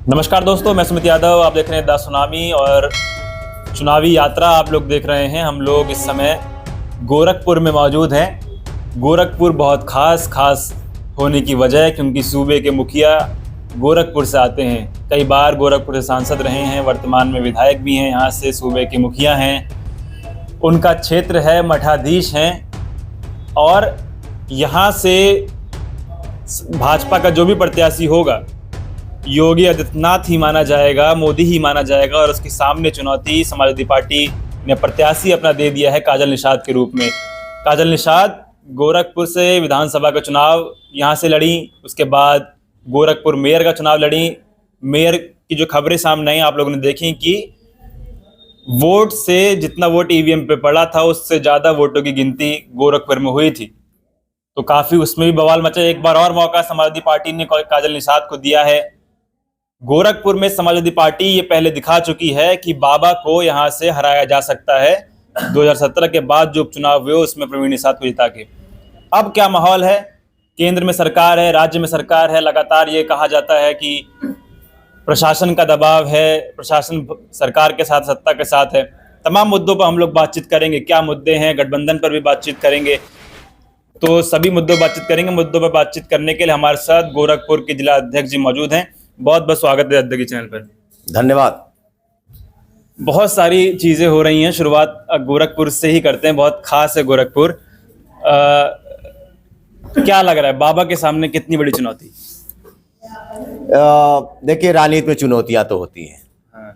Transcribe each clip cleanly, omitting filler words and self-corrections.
नमस्कार दोस्तों, मैं सुमित यादव। आप देख रहे हैं द सुनामी और चुनावी यात्रा आप लोग देख रहे हैं। हम लोग इस समय गोरखपुर में मौजूद हैं। गोरखपुर बहुत खास होने की वजह है क्योंकि सूबे के मुखिया गोरखपुर से आते हैं। कई बार गोरखपुर से सांसद रहे हैं, वर्तमान में विधायक भी हैं, यहाँ से सूबे के मुखिया हैं, उनका क्षेत्र है, मठाधीश हैं और यहाँ से भाजपा का जो भी प्रत्याशी होगा योगी आदित्यनाथ ही माना जाएगा, मोदी ही माना जाएगा। और उसके सामने चुनौती समाजवादी पार्टी ने प्रत्याशी अपना दे दिया है काजल निषाद के रूप में। काजल निषाद गोरखपुर से विधानसभा का चुनाव यहाँ से लड़ी, उसके बाद गोरखपुर मेयर का चुनाव लड़ी। मेयर की जो खबरें सामने आई आप लोगों ने देखी कि वोट से जितना वोट ईवीएम पे पड़ा था उससे ज़्यादा वोटों की गिनती गोरखपुर में हुई थी, तो काफ़ी उसमें भी बवाल मचा। एक बार और मौका समाजवादी पार्टी ने काजल निषाद को दिया है। गोरखपुर में समाजवादी पार्टी ये पहले दिखा चुकी है कि बाबा को यहाँ से हराया जा सकता है। 2017 के बाद जो उपचुनाव हुए उसमें प्रवीण निषाद को जिता के। अब क्या माहौल है? केंद्र में सरकार है, राज्य में सरकार है, लगातार ये कहा जाता है कि प्रशासन का दबाव है, प्रशासन सरकार के साथ, सत्ता के साथ है। तमाम मुद्दों पर हम लोग बातचीत करेंगे। क्या मुद्दे हैं, गठबंधन पर भी बातचीत करेंगे, तो सभी मुद्दों पर बातचीत करेंगे। मुद्दों पर बातचीत करने के लिए हमारे साथ गोरखपुर के जिला अध्यक्ष जी मौजूद हैं। बहुत बहुत स्वागत है अध्यक्ष चैनल पर। धन्यवाद। बहुत सारी चीज़ें हो रही हैं, शुरुआत गोरखपुर से ही करते हैं। बहुत खास है गोरखपुर। क्या लग रहा है बाबा के सामने कितनी बड़ी चुनौती? देखिए, राजनीति में चुनौतियां तो होती हैं। हाँ।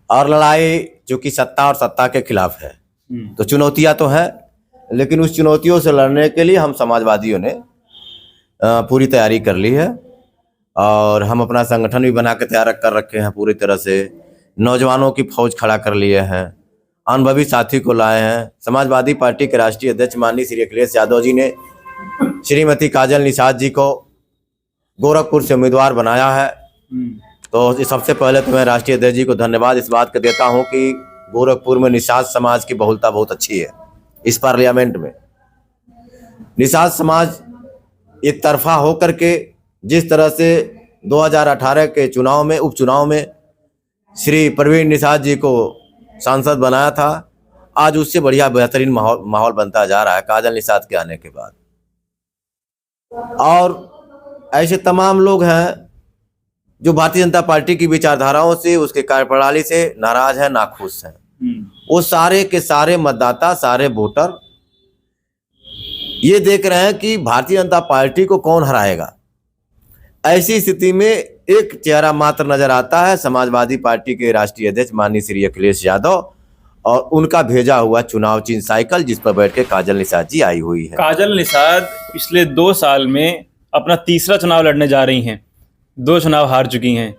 और लड़ाई जो कि सत्ता और सत्ता के खिलाफ है, तो चुनौतियां तो है, लेकिन उस चुनौतियों से लड़ने के लिए हम समाजवादियों ने पूरी तैयारी कर ली है और हम अपना संगठन भी बना के तैयार कर रखे हैं। पूरी तरह से नौजवानों की फौज खड़ा कर लिए हैं, अनुभवी साथी को लाए हैं। समाजवादी पार्टी के राष्ट्रीय अध्यक्ष माननीय श्री अखिलेश यादव जी ने श्रीमती काजल निषाद जी को गोरखपुर से उम्मीदवार बनाया है। तो सबसे पहले तो मैं राष्ट्रीय अध्यक्ष जी को धन्यवाद इस बात का देता हूं कि गोरखपुर में निषाद समाज की बहुलता बहुत अच्छी है। इस पार्लियामेंट में निषाद समाज एक तरफा होकर के जिस तरह से 2018 के चुनाव में, उपचुनाव में श्री प्रवीण निषाद जी को सांसद बनाया था, आज उससे बढ़िया बेहतरीन माहौल बनता जा रहा है काजल निषाद के आने के बाद। और ऐसे तमाम लोग हैं जो भारतीय जनता पार्टी की विचारधाराओं से, उसके कार्यप्रणाली से नाराज हैं, नाखुश हैं। वो सारे के सारे मतदाता, सारे वोटर ये देख रहे हैं कि भारतीय जनता पार्टी को कौन हराएगा। ऐसी स्थिति में एक चेहरा मात्र नजर आता है, समाजवादी पार्टी के राष्ट्रीय अध्यक्ष माननीय श्री अखिलेश यादव और उनका भेजा हुआ चुनाव चिन्ह साइकिल, जिस पर बैठ के काजल निषाद जी आई हुई है। काजल निषाद पिछले 2 साल में अपना तीसरा चुनाव लड़ने जा रही हैं। 2 चुनाव हार चुकी हैं।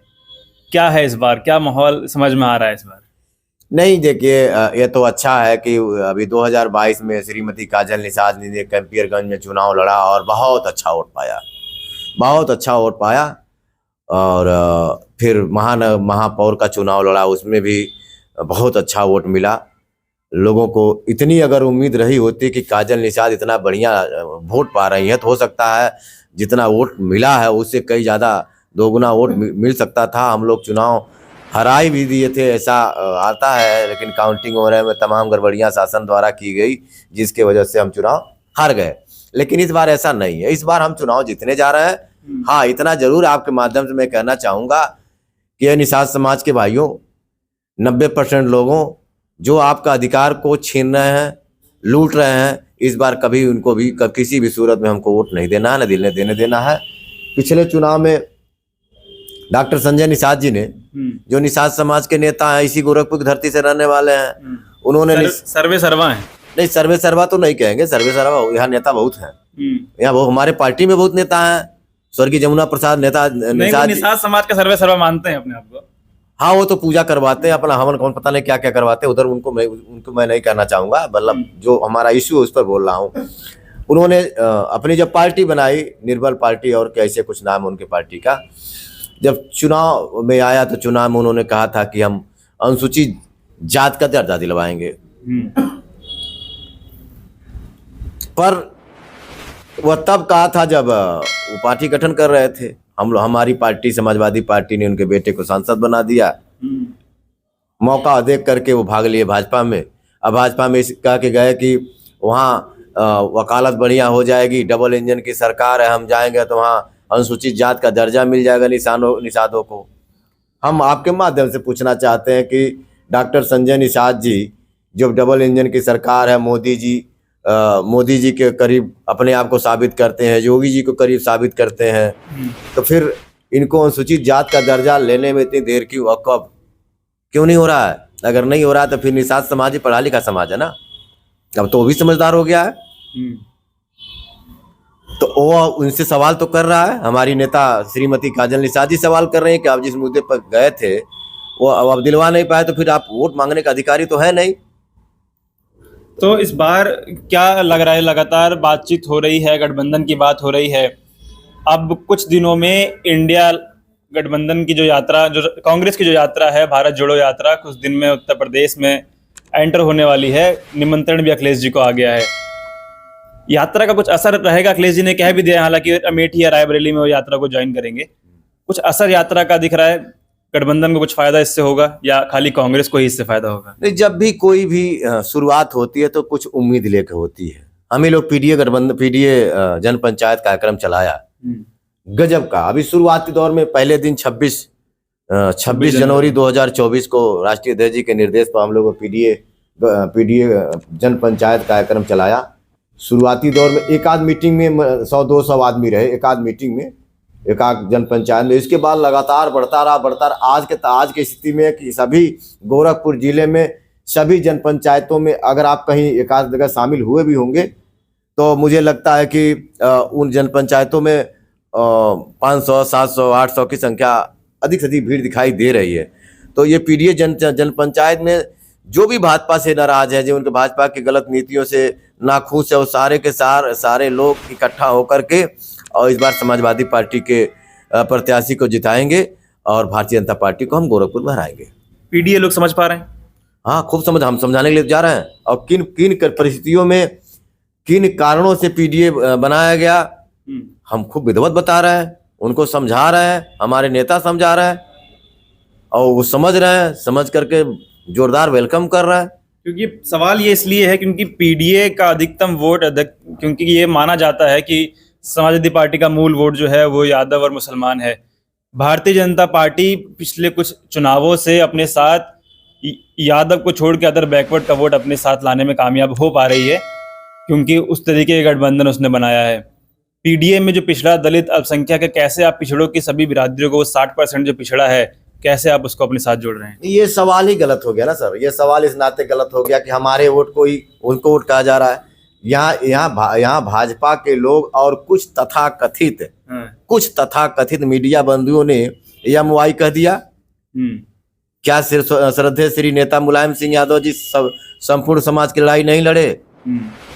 क्या है इस बार, क्या माहौल समझ में आ रहा है इस बार? नहीं, देखिए, ये तो अच्छा है कि अभी 2022 में श्रीमती काजल निषाद ने कैंपियरगंज में चुनाव लड़ा और बहुत अच्छा वोट पाया, बहुत अच्छा वोट पाया। और फिर महापौर का चुनाव लड़ा, उसमें भी बहुत अच्छा वोट मिला। लोगों को इतनी अगर उम्मीद रही होती कि काजल निषाद इतना बढ़िया वोट पा रही है, तो हो सकता है जितना वोट मिला है उससे कई ज़्यादा, 2 गुना वोट मिल सकता था। हम लोग चुनाव हराई भी दिए थे, ऐसा आता है, लेकिन काउंटिंग वगैरह में तमाम गड़बड़ियाँ शासन द्वारा की गई, जिसके वजह से हम चुनाव हार गए। लेकिन इस बार ऐसा नहीं है, इस बार हम चुनाव जीतने जा रहे हैं। हाँ, इतना जरूर आपके माध्यम से मैं कहना चाहूँगा कि ये निषाद समाज के भाइयों, 90% लोगों जो आपका अधिकार को छीन रहे हैं, लूट रहे हैं, इस बार कभी उनको भी किसी भी सूरत में हमको वोट नहीं देना है, न देने देना है। पिछले चुनाव में डॉक्टर संजय निषाद जी ने, जो निषाद समाज के नेता हैं, इसी गोरखपुर की धरती से रहने वाले हैं, उन्होंने सर्वे सर्वा है। नहीं, सर्वे सर्वा तो नहीं कहेंगे, सर्वे सर्वा यहाँ नेता बहुत हैं, यहाँ वो हमारे पार्टी में बहुत नेता हैं। स्वर्गीय जमुना प्रसाद नेता निषाद समाज का सर्वे सर्वा मानते हैं अपने आप को। हाँ, वो तो पूजा करवाते हैं, अपना हवन कौन पता नहीं क्या क्या करवाते हैं उधर। उनको मैं नहीं कहना चाहूँगा, मतलब जो हमारा इशू है उस पर बोल रहा हूँ। उन्होंने अपनी जब पार्टी बनाई, निर्बल पार्टी और कैसे कुछ नाम उनके पार्टी का, जब चुनाव में आया तो चुनाव में उन्होंने कहा था कि हम अनुसूचित जात का दर्जा दिलवाएंगे। पर वह तब कहा था जब वो पार्टी गठन कर रहे थे। हमारी पार्टी समाजवादी पार्टी ने उनके बेटे को सांसद बना दिया। मौका देख करके वो भाग लिए भाजपा में। अब भाजपा में कह के गए कि वहाँ वकालत बढ़िया हो जाएगी, डबल इंजन की सरकार है, हम जाएंगे तो वहाँ अनुसूचित जात का दर्जा मिल जाएगा निषादों को। हम आपके माध्यम से पूछना चाहते हैं कि डॉक्टर संजय निषाद जी, जो डबल इंजन की सरकार है, मोदी जी के करीब अपने आप को साबित करते हैं, योगी जी को करीब साबित करते हैं, तो फिर इनको अनुसूचित जात का दर्जा लेने में इतनी देर क्यों और कब क्यों नहीं हो रहा है? अगर नहीं हो रहा है तो फिर निषाद समाज ही पढ़ा लिखा समाज है ना। अब तो वो भी समझदार हो गया है, तो वो उनसे सवाल तो कर रहा है। हमारी नेता श्रीमती काजल निषाद जी सवाल कर रहे हैं कि आप जिस मुद्दे पर गए थे वो अब दिलवा नहीं पाए, तो फिर आप वोट मांगने का अधिकारी तो है नहीं। तो इस बार क्या लग रहा है, लगातार बातचीत हो रही है, गठबंधन की बात हो रही है। अब कुछ दिनों में इंडिया गठबंधन की जो यात्रा, जो कांग्रेस की जो यात्रा है, भारत जोड़ो यात्रा, कुछ दिन में उत्तर प्रदेश में एंटर होने वाली है। निमंत्रण भी अखिलेश जी को आ गया है। यात्रा का कुछ असर रहेगा? अखिलेश जी ने कह भी दिया, हालांकि अमेठी या रायबरेली में वो यात्रा को ज्वाइन करेंगे। कुछ असर यात्रा का दिख रहा है? गठबंधन को कुछ फायदा इससे होगा या खाली कांग्रेस को ही इससे फायदा होगा? नहीं, जब भी कोई भी शुरुआत होती है तो कुछ उम्मीद लेकर होती है। हमें लोग पीडीए जन पंचायत कार्यक्रम चलाया, गजब का। अभी शुरुआती दौर में पहले दिन 26 जनवरी 2024 को राष्ट्रीय अध्यक्ष जी के निर्देश पर हम लोगों को पीडीए जन पंचायत कार्यक्रम चलाया। शुरुआती दौर में एक आध मीटिंग में 100-200 आदमी रहे, एक आध मीटिंग में, एक आध जन पंचायत में। इसके बाद लगातार बढ़ता रहा आज की स्थिति में कि सभी गोरखपुर जिले में सभी जन पंचायतों में अगर आप कहीं एक आध जगह शामिल हुए भी होंगे तो मुझे लगता है कि उन जन पंचायतों में 500, 700, 800 की संख्या अधिक से अधिक भीड़ दिखाई दे रही है। तो ये पीडीए जन पंचायत में जो भी भाजपा से नाराज है, जो उनके भाजपा की गलत नीतियों से नाखुश है, वो सारे के सारे लोग इकट्ठा होकर के और इस बार समाजवादी पार्टी के प्रत्याशी को जिताएंगे और भारतीय जनता पार्टी को हम गोरखपुर में हराएंगे। पीडीए लोग समझ पा रहे हैं? हाँ, खूब हम समझाने के लिए जा रहे हैं। और किन परिस्थितियों में, किन कारणों से पीडीए बनाया गया, हम खूब विधिवत बता रहे हैं, उनको समझा रहे हैं, हमारे नेता समझा रहे हैं और वो समझ रहे हैं, समझ करके जोरदार वेलकम कर रहा है। क्योंकि सवाल ये इसलिए है क्योंकि पीडीए का अधिकतम वोट, क्योंकि ये माना जाता है कि समाजवादी पार्टी का मूल वोट जो है वो यादव और मुसलमान है। भारतीय जनता पार्टी पिछले कुछ चुनावों से अपने साथ यादव को छोड़ के अदर बैकवर्ड का वोट अपने साथ लाने में कामयाब हो पा रही है, क्योंकि उस तरीके का गठबंधन उसने बनाया है। पीडीए में जो पिछड़ा दलित अल्पसंख्यक है, कैसे आप पिछड़ों की सभी बिरादरियों को, 60% जो पिछड़ा है, कैसे आप उसको अपने साथ जोड़ रहे हैं? ये सवाल ही गलत हो गया ना सर। ये सवाल इस नाते गलत हो गया कि हमारे वोट को ही उनको वोट कहा जा रहा है। यहाँ भाजपा के लोग और कुछ तथाकथित मीडिया बंधुओं ने एमवाई कह दिया। क्या सिर्फ श्रद्धेय श्री नेता मुलायम सिंह यादव जी संपूर्ण समाज की लड़ाई नहीं लड़े,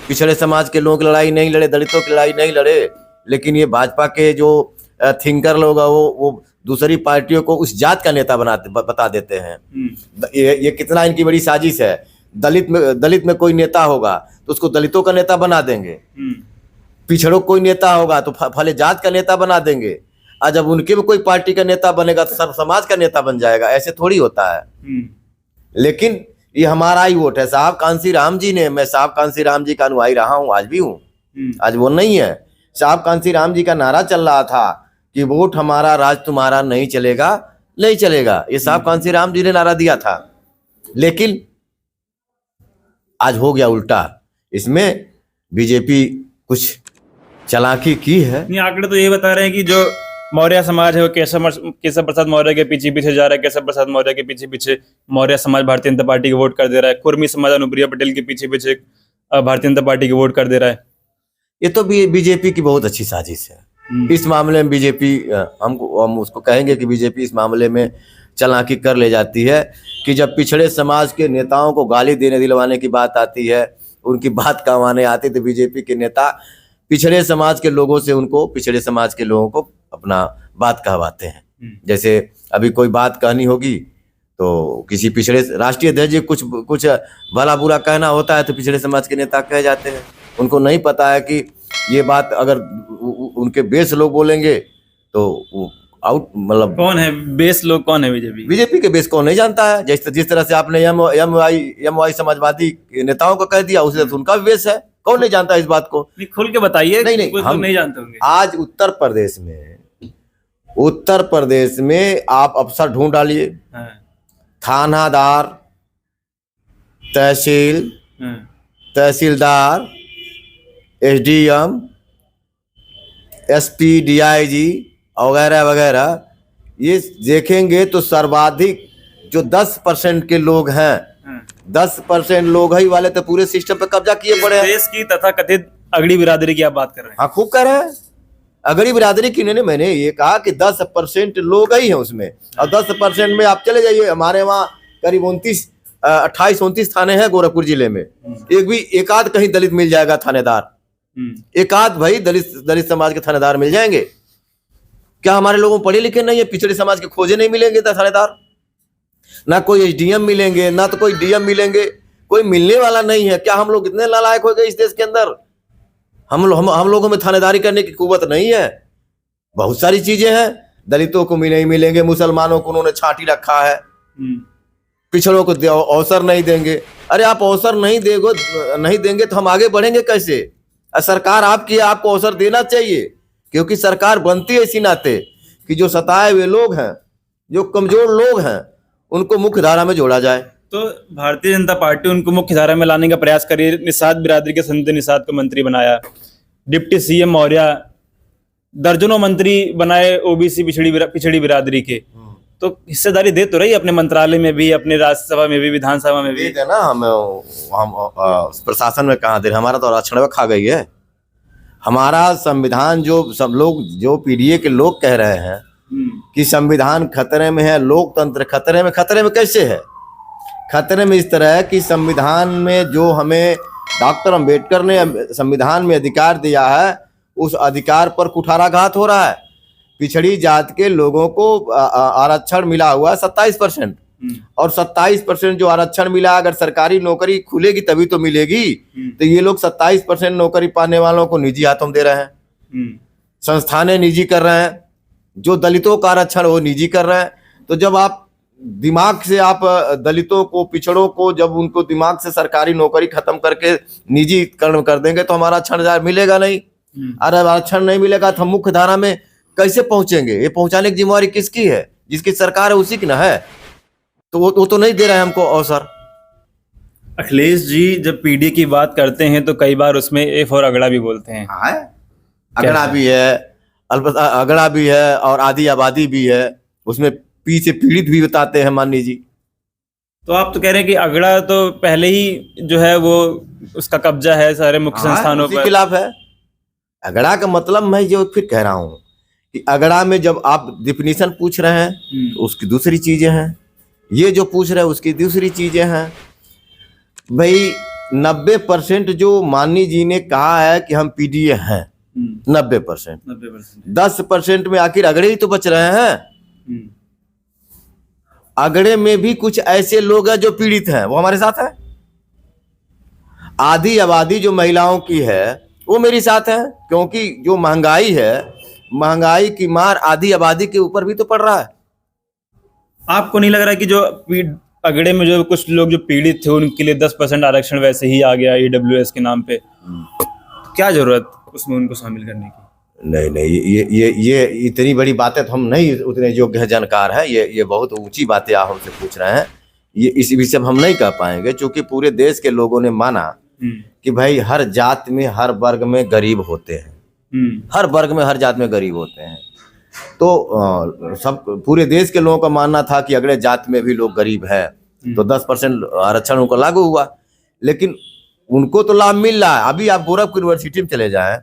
पिछड़े समाज के लोगों की लड़ाई नहीं लड़े, दलितों की लड़ाई नहीं लड़े? लेकिन ये भाजपा के जो थिंकर लोग हैं वो दूसरी पार्टियों को उस जात का नेता बता देते हैं। ये कितना इनकी बड़ी साजिश है। दलित में कोई नेता होगा तो उसको दलितों का नेता बना देंगे, पिछड़ों कोई नेता होगा तो फले जात का नेता बना देंगे, और जब उनके भी कोई पार्टी का नेता बनेगा तो सर्व समाज का नेता बन जाएगा। ऐसे थोड़ी होता है। लेकिन ये हमारा ही वोट है। साहब कांसी राम जी ने, मैं साहब कांसी राम जी का अनुयायी रहा हूँ, आज भी हूँ, आज वो नहीं है। साहब कांसी राम जी का नारा चल रहा था कि वोट हमारा राज तुम्हारा नहीं चलेगा, नहीं चलेगा। ये साहब कांसी राम जी ने नारा दिया था। लेकिन आज हो गया उल्टा। इसमें बीजेपी कुछ चालाकी की है। नहीं, आंकड़े तो ये बता रहे हैं कि जो मौर्य समाज है वो केशव प्रसाद मौर्य के पीछे जा रहा है। केशव प्रसाद मौर्य के पीछे मौर्य समाज भारतीय जनता पार्टी को वोट कर दे रहा है। कुर्मी समाज अनुप्रिया पटेल के पीछे भारतीय जनता पार्टी को वोट कर दे रहा है। ये तो बीजेपी की बहुत अच्छी साजिश है। इस मामले में बीजेपी, हम उसको कहेंगे कि बीजेपी इस मामले में चालाकी कर ले जाती है कि जब पिछड़े समाज के नेताओं को गाली देने दिलवाने की बात आती है, उनकी बात कहवाने आती, तो बीजेपी के नेता पिछड़े समाज के लोगों से पिछड़े समाज के लोगों को अपना बात कहवाते हैं। जैसे अभी कोई बात कहनी होगी तो किसी पिछड़े राष्ट्रीय अध्यक्ष कुछ भला बुरा कहना होता है तो पिछड़े समाज के नेता कह जाते हैं। उनको नहीं पता है कि ये बात अगर उनके बेस लोग बोलेंगे तो आउट, मतलब कौन है बेस, लोग कौन है बीजेपी? बीजेपी के बेस को नहीं जानता है। जिस तरह से आपने एम वाई समाजवादी नेताओं को कह दिया, उसी तरह से उनका भी बेस है। कौन नहीं जानता इस बात को? नहीं, खुल के बताइए। नहीं, कुछ हम लोग नहीं जानते होंगे। आज उत्तर प्रदेश में आप अफसर ढूंढ डालिए, हाँ, थानादार, हाँ, तहसीलदार, एसडीएम, एसपी, डीआईजी वगैरह वगैरह, ये देखेंगे तो सर्वाधिक जो 10% के लोग हैं, हाँ। 10% लोग ही वाले तो पूरे सिस्टम पे कब्जा किए पड़े हैं। देश की तथा कथित अगड़ी बिरादरी की आप बात कर रहे हैं। हाँ, खूब कह रहे हैं अगड़ी बिरादरी की। नहीं, मैंने ये कहा कि 10% लोग ही हैं उसमें, और 10% में आप चले जाइए, हमारे वहाँ करीब 28-29 थाने हैं गोरखपुर जिले में। एक आध कहीं दलित मिल जाएगा थानेदार, एक आध भाई दलित समाज के थानेदार मिल जाएंगे। क्या हमारे लोगों पढ़े लिखे नहीं है? पिछड़े समाज के खोजे नहीं मिलेंगे थानेदार? ना कोई एसडीएम मिलेंगे, ना तो कोई डीएम मिलेंगे, कोई मिलने वाला नहीं है। क्या हम लोग इतने नालायक हो गए इस देश के अंदर? हम लोगों में थानेदारी करने की कुव्वत नहीं है। बहुत सारी चीजें हैं, दलितों को नहीं मिलेंगे, मुसलमानों को उन्होंने छांटी रखा है, पिछड़ों को अवसर नहीं देंगे। अरे आप अवसर नहीं देंगे तो हम आगे बढ़ेंगे कैसे? सरकार आपकी है, आपको अवसर देना चाहिए, क्योंकि सरकार बनती है इसी नाते कि जो सताए हुए लोग हैं, जो कमजोर लोग हैं, उनको मुख्य धारा में जोड़ा जाए। तो भारतीय जनता पार्टी उनको मुख्य धारा में लाने का प्रयास कर रही है। निषाद बिरादरी के संत निषाद को मंत्री बनाया, डिप्टी सीएम मौर्य, दर्जनों मंत्री बनाए ओबीसी पिछड़ी बिरादरी के। तो हिस्सेदारी दे तो रही अपने मंत्रालय में भी, अपने राज्यसभा में भी, विधानसभा में भी। ना हम प्रशासन में कहाँ दे, हमारा तो आरक्षण खा गई है। हमारा संविधान जो सब लोग, जो पीडीए के लोग कह रहे हैं कि संविधान खतरे में है, लोकतंत्र खतरे में कैसे है? खतरे में इस तरह है कि संविधान में जो हमें डॉक्टर अंबेडकर ने संविधान में अधिकार दिया है, उस अधिकार पर कुठाराघात हो रहा है। पिछड़ी जात के लोगों को आरक्षण मिला हुआ है 27%, और 27% जो आरक्षण मिला, अगर सरकारी नौकरी खुलेगी तभी तो मिलेगी। तो ये लोग 27% नौकरी पाने वालों को निजी हाथों में दे रहे हैं, संस्थानें निजी कर रहे हैं, जो दलितों का आरक्षण वो निजी कर रहे हैं। तो जब आप दिमाग से आप दलितों को, पिछड़ों को, जब उनको दिमाग से सरकारी नौकरी खत्म करके निजीकरण कर देंगे तो हमारा आरक्षण मिलेगा नहीं। अरे आरक्षण नहीं मिलेगा तो हम मुख्य धारा में कैसे पहुंचेंगे? ये पहुंचाने की जिम्मेवारी किसकी है? जिसकी सरकार है उसी की ना है। तो वो तो नहीं दे रहा है हमको अवसर। अखिलेश जी जब पीडीए की बात करते हैं तो कई बार उसमें एफ और अगड़ा भी बोलते हैं। अगड़ा भी है, अगड़ा भी है, और आधी आबादी भी है, उसमें पीछे पीड़ित भी बताते हैं माननीय जी। तो आप तो कह रहे हैं कि अगड़ा तो पहले ही जो है वो उसका कब्जा है सारे मुख्य संस्थानों पर, खिलाफ है। अगड़ा का मतलब मैं जो फिर कह रहा हूँ कि अगड़ा में जब आप डिफिनीशन पूछ रहे हैं तो उसकी दूसरी चीजें हैं, ये जो पूछ रहे हैं उसकी दूसरी चीजें हैं। भाई 90% जो माननीय जी ने कहा है कि हम पीडीए हैं, 90%, 10% में आखिर अगड़े ही तो बच रहे हैं। अगड़े में भी कुछ ऐसे लोग हैं जो पीड़ित हैं, वो हमारे साथ है। आधी आबादी जो महिलाओं की है वो मेरे साथ है, क्योंकि जो महंगाई है, महंगाई की मार आधी आबादी के ऊपर भी तो पड़ रहा है। आपको नहीं लग रहा कि जो अगड़े में जो कुछ लोग जो पीड़ित थे उनके लिए 10% आरक्षण वैसे ही आ गया ईडब्ल्यूएस के नाम पे? क्या जरूरत उसमें उनको शामिल करने की? नहीं, ये इतनी बड़ी बातें तो हम नहीं उतने योग्य जानकार हैं। ये बहुत ऊंची बातें आप हमसे पूछ रहे हैं। ये इसी विषय में हम नहीं कह पाएंगे, क्योंकि पूरे देश के लोगों ने माना कि भाई हर जात में, हर वर्ग में गरीब होते हैं, हर वर्ग में, हर जात में गरीब होते हैं। तो सब पूरे देश के लोगों का मानना था कि अगले जात में भी लोग गरीब है, तो 10% आरक्षण उनको लागू हुआ, लेकिन उनको तो लाभ मिल रहा है। अभी आप गोरखपुर यूनिवर्सिटी में चले जाएं,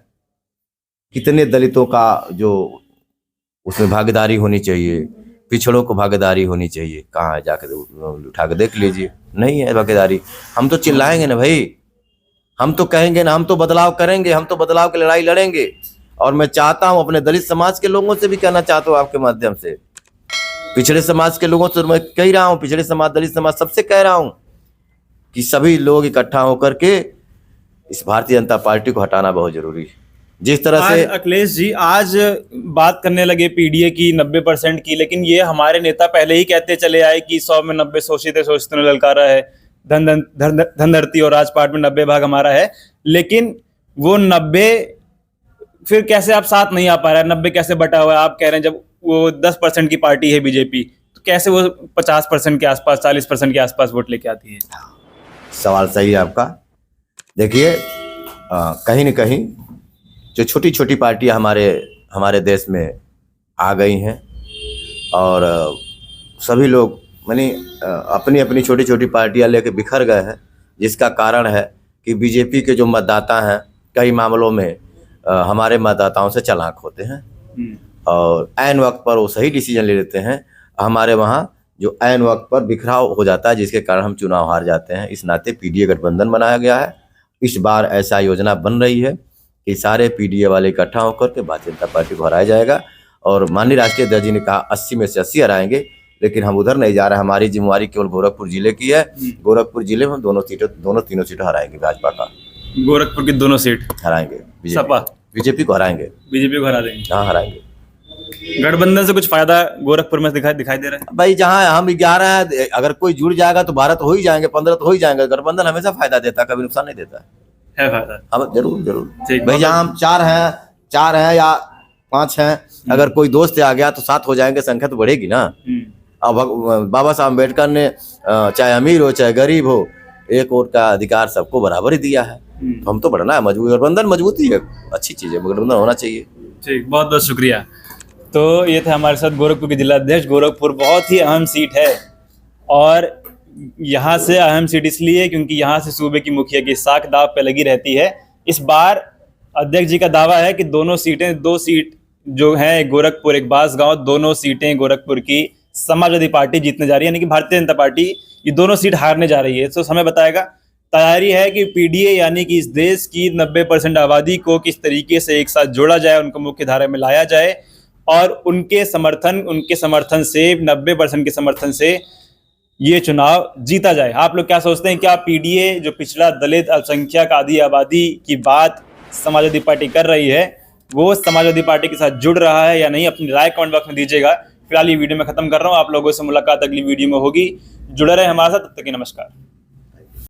कितने दलितों का जो उसमें भागीदारी होनी चाहिए, पिछड़ों को भागीदारी होनी चाहिए, कहाँ है? जाकर उठा के देख लीजिए, नहीं है भागीदारी। हम तो चिल्लाएंगे ना भाई, हम तो कहेंगे ना, हम तो बदलाव करेंगे, हम तो बदलाव की लड़ाई लड़ेंगे। और मैं चाहता हूं, अपने दलित समाज के लोगों से भी कहना चाहता हूं आपके माध्यम से, पिछड़े समाज के लोगों से मैं कह रहा हूं, पिछड़े समाज, दलित समाज, सबसे कह रहा हूं कि सभी लोग इकट्ठा होकर के इस भारतीय जनता पार्टी को हटाना बहुत जरूरी है। जिस तरह आज से अखिलेश जी आज बात करने लगे पीडीए की 90% की, लेकिन ये हमारे नेता पहले ही कहते चले आए कि 100 में 90 शोषित ने ललकारा है, धनधरती और राजपाट में 90 भाग हमारा है। लेकिन वो 90 फिर कैसे आप साथ नहीं आ पा रहा है, 90 कैसे बटा हुआ है? आप कह रहे हैं जब वो 10% की पार्टी है बीजेपी, तो कैसे वो 50% के आसपास 40% के आसपास वोट लेके आती है? सवाल सही है आपका। देखिए कहीं न कहीं जो छोटी छोटी पार्टियां हमारे देश में आ गई हैं और सभी लोग मानी अपनी अपनी छोटी छोटी पार्टियां लेके बिखर गए हैं, जिसका कारण है कि बीजेपी के जो मतदाता हैं कई मामलों में हमारे मतदाताओं से चालाक होते हैं और ऐन वक्त पर वो सही डिसीजन ले लेते हैं। हमारे वहाँ जो ऐन वक्त पर बिखराव हो जाता है, जिसके कारण हम चुनाव हार जाते हैं। इस नाते पीडीए गठबंधन बनाया गया है। इस बार ऐसा योजना बन रही है कि सारे पीडीए वाले इकट्ठा होकर के भारतीय जनता पार्टी को हराया जाएगा और माननीय राष्ट्रीय अध्यक्ष जी ने कहा 80 में से 80 हराएंगे, लेकिन हम उधर नहीं जा रहे। हमारी जिम्मेवारी केवल गोरखपुर जिले की है। गोरखपुर जिले में हम दोनों तीनों सीटों हराएंगे। भाजपा का गोरखपुर की दोनों सीट हराएंगे, सपा बीजेपी को हराएंगे, बीजेपी को हरा देंगे। हाँ हराएंगे। गठबंधन से कुछ फायदा गोरखपुर में दिखाई दे रहा है? भाई जहाँ हम 11 है, अगर कोई जुड़ जाएगा तो 12 तो हो ही जाएंगे, 15 तो हो ही जाएंगे। गठबंधन हमेशा फायदा देता है, कभी नुकसान नहीं देता है फायदा। हम जरूर ठीक, भाई जहाँ हम 4 हैं या 5 हैं, अगर कोई दोस्त आ गया तो 7 हो जाएंगे, संख्या तो बढ़ेगी ना। अब बाबा साहब अम्बेडकर ने चाहे अमीर हो चाहे गरीब हो, एक वोट का अधिकार सबको बराबर ही दिया है। तो हम तो बढ़ना है, मजबूत गठबंधन मजबूती है, अच्छी चीज है, गठबंधन होना चाहिए। ठीक, बहुत बहुत शुक्रिया। तो ये थे हमारे साथ गोरखपुर के जिला अध्यक्ष। गोरखपुर बहुत ही अहम सीट है और यहाँ से अहम सीट इसलिए क्योंकि यहाँ से सूबे की मुखिया की साख दाव पे लगी रहती है। इस बार अध्यक्ष जी का दावा है कि दोनों सीटें, 2 सीट जो हैं गोरखपुर एक बांसगांव, दोनों सीटें गोरखपुर की समाजवादी पार्टी जीतने जा रही है, यानी कि भारतीय जनता पार्टी ये दोनों सीट हारने जा रही है। तो समय बताएगा। तैयारी है कि पीडीए यानी कि इस देश की 90% आबादी को किस तरीके से एक साथ जोड़ा जाए, उनको मुख्य धारा में लाया जाए और उनके समर्थन से 90% के समर्थन से ये चुनाव जीता जाए। आप लोग क्या सोचते हैं? क्या पीडीए जो पिछड़ा दलित अल्पसंख्यक आदि आबादी की बात समाजवादी पार्टी कर रही है, वो समाजवादी पार्टी के साथ जुड़ रहा है या नहीं? अपनी राय कमेंट बॉक्स में दीजिएगा। फिलहाल ये वीडियो मैं खत्म कर रहा हूँ। आप लोगों से मुलाकात अगली वीडियो में होगी। जुड़े रहे हमारे साथ, तब तक के नमस्कार।